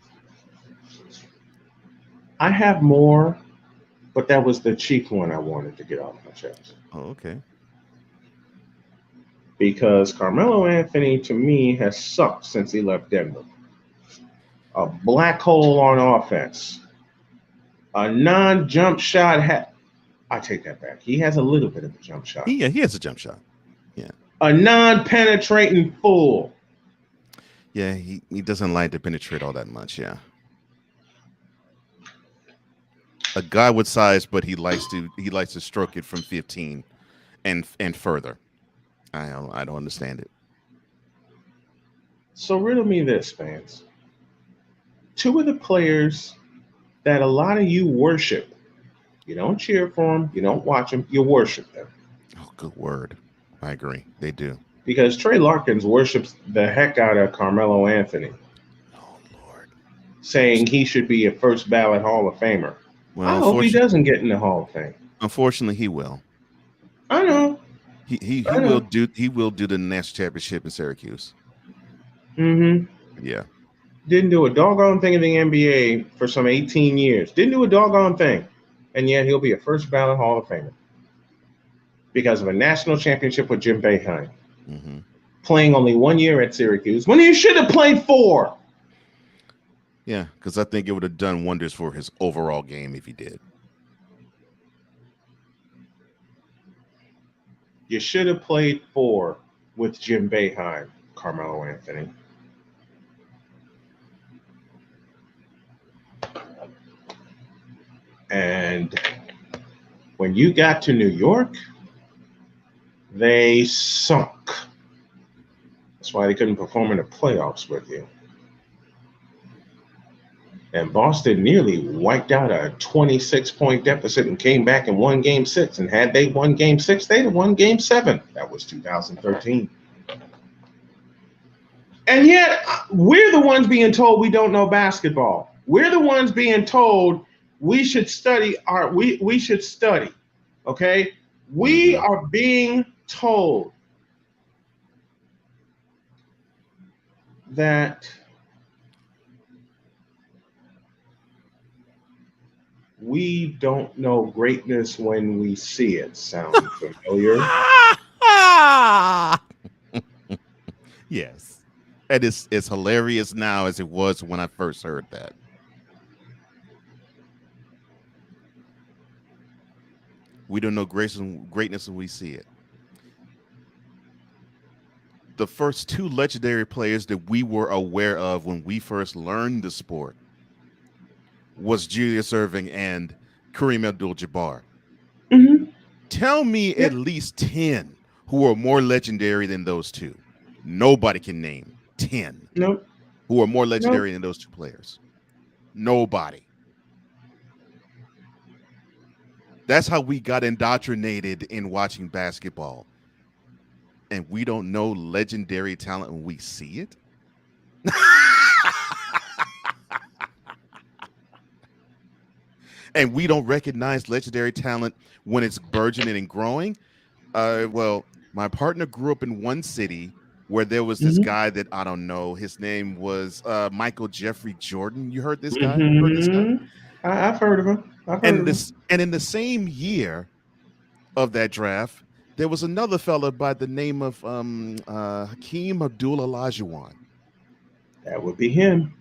I have more, but that was the cheap one I wanted to get off my chest. Oh, okay. Because Carmelo Anthony, to me, has sucked since he left Denver. A black hole on offense. A non-jump shot. I take that back. He has a little bit of a jump shot. Yeah, he has a jump shot. Yeah. A non-penetrating fool. Yeah, he doesn't like to penetrate all that much. Yeah. A guy with size, but he likes to stroke it from 15 and further. I don't understand it. So riddle me this, fans. Two of the players that a lot of you worship. You don't cheer for them. You don't watch them. You worship them. Oh, good word. I agree. They do. Because Trey Larkins worships the heck out of Carmelo Anthony. Oh, Lord. Saying he should be a first ballot Hall of Famer. Well, I hope he doesn't get in the Hall of Fame. Unfortunately, he will. I know. He will do the national championship in Syracuse. Mm-hmm. Yeah. Didn't do a doggone thing in the NBA for some 18 years. Didn't do a doggone thing. And yet he'll be a first ballot Hall of Famer. Because of a national championship with Jim Boeheim. Mm-hmm. Playing only 1 year at Syracuse when he should have played 4. Yeah, because I think it would have done wonders for his overall game if he did. You should have played 4 with Jim Boeheim, Carmelo Anthony. And when you got to New York, they sunk. That's why they couldn't perform in the playoffs with you. And Boston nearly wiped out a 26-point deficit and came back and won Game 6. And had they won Game 6, they'd have won Game 7. That was 2013. And yet, we're the ones being told we don't know basketball. We're the ones being told we should study we should study. Okay? We are being told that we don't know greatness when we see it. Sound familiar? Yes. And it's hilarious now as it was when I first heard that. We don't know greatness when we see it. The first 2 legendary players that we were aware of when we first learned the sport was Julius Erving and Kareem Abdul-Jabbar. Mm-hmm. Tell me at least 10 who are more legendary than those 2. Nobody can name 10 who are more legendary than those 2 players. Nobody. That's how we got indoctrinated in watching basketball. And we don't know legendary talent when we see it? and we don't recognize legendary talent when it's burgeoning and growing. Well, my partner grew up in one city where there was this guy that I don't know. His name was Michael Jeffrey Jordan. You heard this guy? Heard this guy? I've heard of him. And in the same year of that draft, there was another fella by the name of Hakeem Abdul-Olajuwon. That would be him.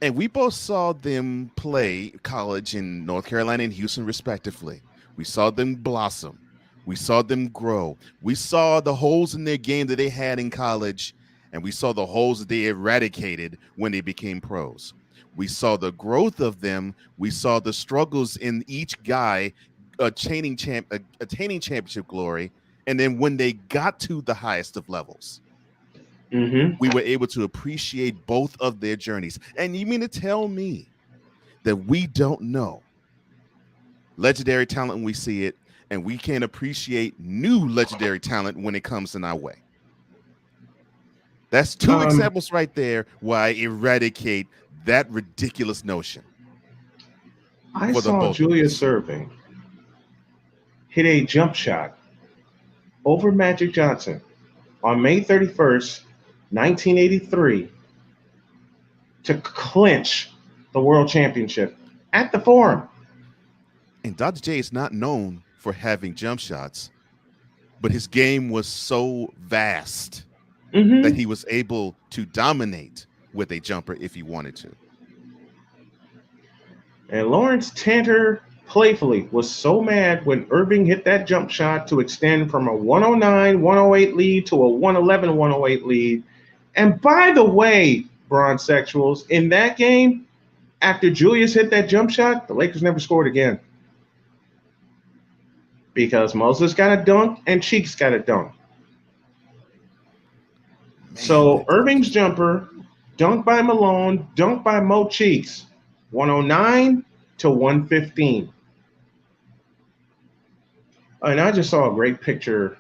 And we both saw them play college in North Carolina and Houston, respectively. We saw them blossom. We saw them grow. We saw the holes in their game that they had in college, and we saw the holes that they eradicated when they became pros. We saw the growth of them. We saw the struggles in each guy attaining championship glory. And then when they got to the highest of levels, we were able to appreciate both of their journeys. And you mean to tell me that we don't know legendary talent when we see it, and we can't appreciate new legendary talent when it comes in our way? That's two examples right there why I eradicate that ridiculous notion. I saw Julius Erving hit a jump shot over Magic Johnson on May 31st, 1983, to clinch the World Championship at the Forum. And Dr. J is not known for having jump shots, but his game was so vast that he was able to dominate with a jumper if he wanted to. And Lawrence Tanter playfully was so mad when Erving hit that jump shot to extend from a 109-108 lead to a 111-108 lead. And by the way, Bronze Sexuals, in that game, after Julius hit that jump shot, the Lakers never scored again. Because Moses got a dunk and Cheeks got a dunk. So Irving's jumper, dunked by Malone, dunked by Mo Cheeks, 109 to 115. And I just saw a great picture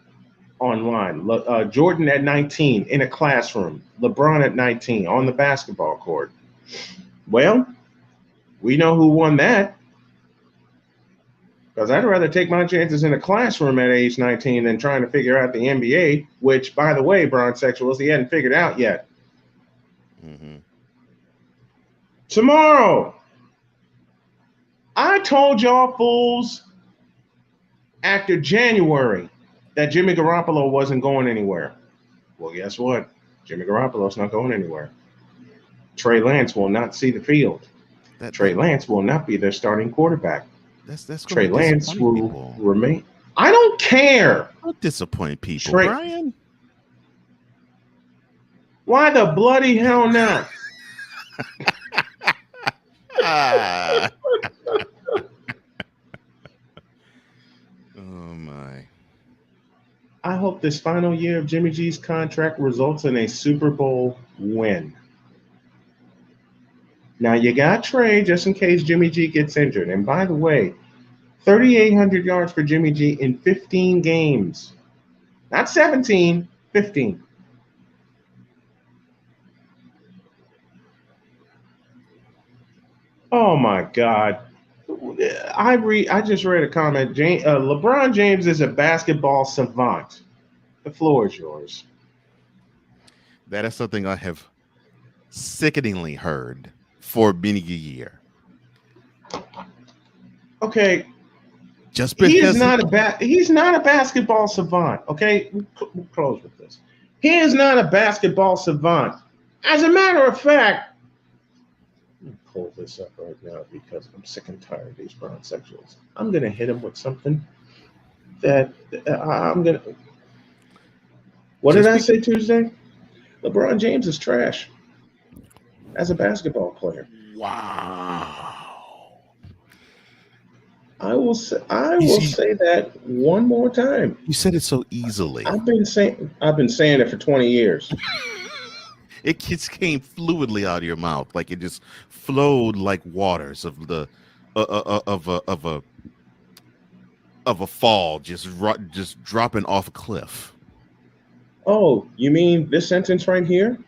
online. Jordan at 19 in a classroom, LeBron at 19 on the basketball court. Well, we know who won that. Because I'd rather take my chances in a classroom at age 19 than trying to figure out the NBA, which, by the way, Bronze Sexuals, he hadn't figured out yet. Tomorrow, I told y'all fools after January that Jimmy Garoppolo wasn't going anywhere. Well, guess what? Jimmy Garoppolo's not going anywhere. Trey Lance will not see the field. Trey Lance will not be their starting quarterback. That's Trey Lance will remain. I don't care. Don't disappoint people, Brian. Why the bloody hell not? Oh my. I hope this final year of Jimmy G's contract results in a Super Bowl win. Now, you got Trey just in case Jimmy G gets injured. And by the way, 3,800 yards for Jimmy G in 15 games. Not 17, 15. Oh, my God. I just read a comment. LeBron James is a basketball savant. The floor is yours. That is something I have sickeningly heard for many a year. Okay. Just because he's not a basketball savant. Okay, we'll close with this. He is not a basketball savant. As a matter of fact, let me pull this up right now because I'm sick and tired of these brown sexuals. I'm gonna hit him with something that I'm gonna. What did I say Tuesday? LeBron James is trash as a basketball player. Wow. I will say that one more time. You said it so easily. I've been saying it for 20 years. It just came fluidly out of your mouth, like it just flowed like waters of the of a fall, just dropping off a cliff. Oh, you mean this sentence right here?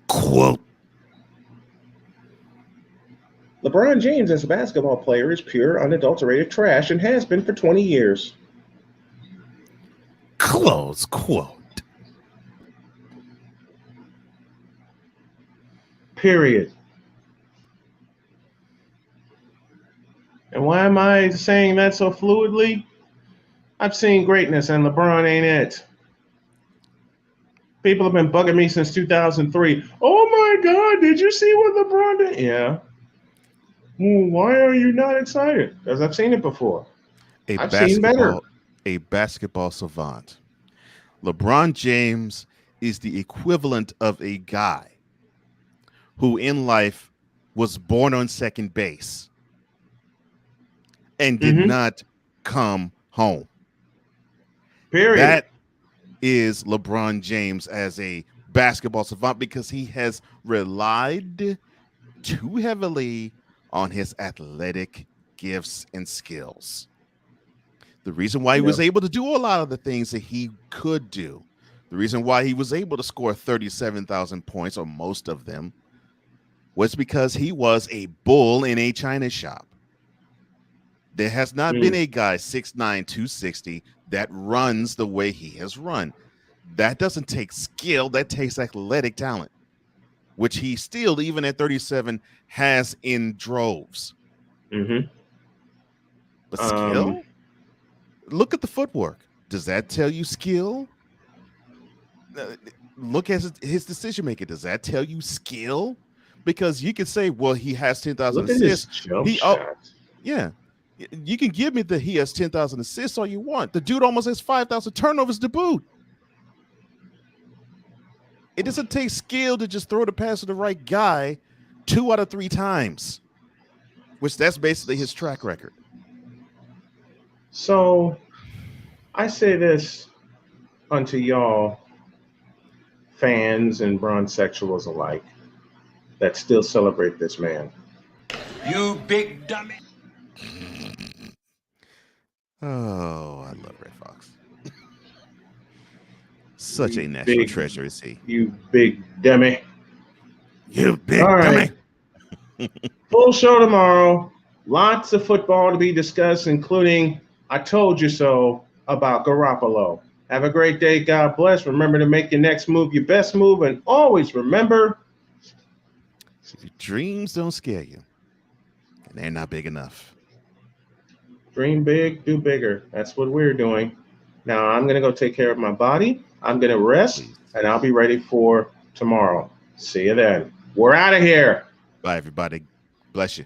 Quote. LeBron James, as a basketball player, is pure, unadulterated trash and has been for 20 years. Close quote. Period. And why am I saying that so fluidly? I've seen greatness, and LeBron ain't it. People have been bugging me since 2003. Oh my God, did you see what LeBron did? Yeah. Well, why are you not excited? Because I've seen it before. I've seen better. A basketball savant. LeBron James is the equivalent of a guy who in life was born on second base and did not come home. Period. That is LeBron James as a basketball savant because he has relied too heavily on his athletic gifts and skills. The reason why he was able to do a lot of the things that he could do, the reason why he was able to score 37,000 points, or most of them, was because he was a bull in a china shop. There has not been a guy 6'9", 260 that runs the way he has run. That doesn't take skill. That takes athletic talent, which he still, even at 37, has in droves. But skill? Look at the footwork. Does that tell you skill? Look at his decision making. Does that tell you skill? Because you could say, well, he has 10,000 assists. Yeah. You can give me that he has 10,000 assists all you want. The dude almost has 5,000 turnovers to boot. It doesn't take skill to just throw the pass to the right guy 2 out of 3 times, which that's basically his track record. So I say this unto y'all, fans and bronzexuals alike, that still celebrate this man. You big dummy. Oh, I love Red Fox. Such a national treasure is he. You big dummy. You big dummy. dummy. Full show tomorrow. Lots of football to be discussed, including I told you so about Garoppolo. Have a great day. God bless. Remember to make your next move your best move. And always remember, your dreams don't scare you. And they're not big enough. Dream big, do bigger. That's what we're doing. Now I'm going to go take care of my body. I'm going to rest, and I'll be ready for tomorrow. See you then. We're out of here. Bye, everybody. Bless you.